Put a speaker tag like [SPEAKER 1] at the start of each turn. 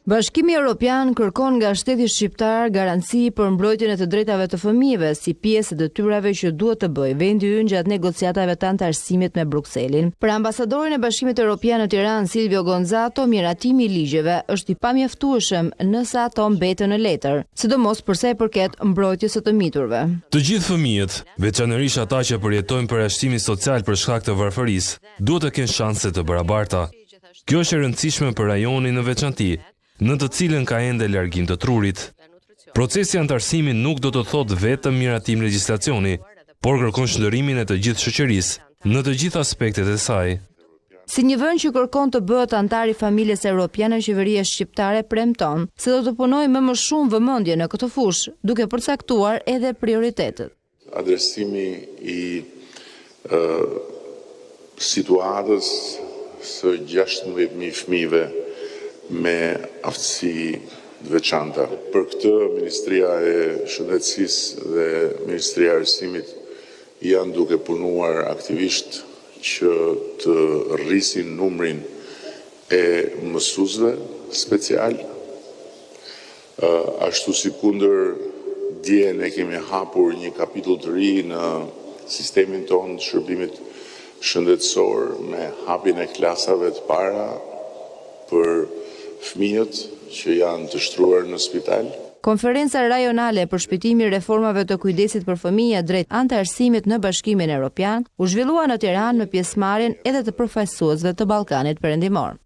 [SPEAKER 1] Bashkimi Evropian kërkon nga shteti shqiptar garanci për mbrojtjen e të drejtave të fëmijëve si pjesë e detyrave që duhet të bëjë vendi ynë gjatë negociatave të antarësimit me Brukselin. Për ambasadorin e Bashkimit Evropian në Tiranë, Silvio Gonzato, miratimi i ligjeve është i pamjaftueshëm nëse ato mbeten në letër, sidomos për sa i përket mbrojtjes së të miturve.
[SPEAKER 2] Të gjithë fëmijët, veçanërisht ata që përjetojnë përjashtimin social për shkak të varfërisë, duhet të kenë shanse të barabarta. Kjo është e rëndësishme për rajonin në veçanti, në të cilën ka ende largim të trurit. Procesi antarësimi nuk do të thotë vetëm miratim legjislacioni, por kërkon shndërimin e të gjithë shoqërisë në të gjithë aspektet e saj.
[SPEAKER 1] Si një vend që kërkon të bëhet antar i familjes europiane, qeveria shqiptare premton se do të punojë me më shumë vëmendje në këtë fushë, duke përcaktuar edhe prioritetet.
[SPEAKER 3] Adresimi i situatës së 16.000 fëmijëve me aftësi të veçanta. Për këtë, Ministria e Shëndetësisë dhe Ministria e Arsimit janë duke punuar aktivisht që të rrisin numrin e mësuesve special. Ashtu si kundër dje ne kemi hapur një kapitull të ri në sistemin tonë të shërbimit shëndetësor me hapjen e klasave të para për fëmijët që janë të shtruar në spital.
[SPEAKER 1] Konferenca rajonale për shpejtimin e reformave të kujdesit për fëmijë drejt antarësimit në Bashkimin Evropian u zhvillua në Tiranë me pjesëmarrjen edhe të përfaqësuesve të Ballkanit Perëndimor.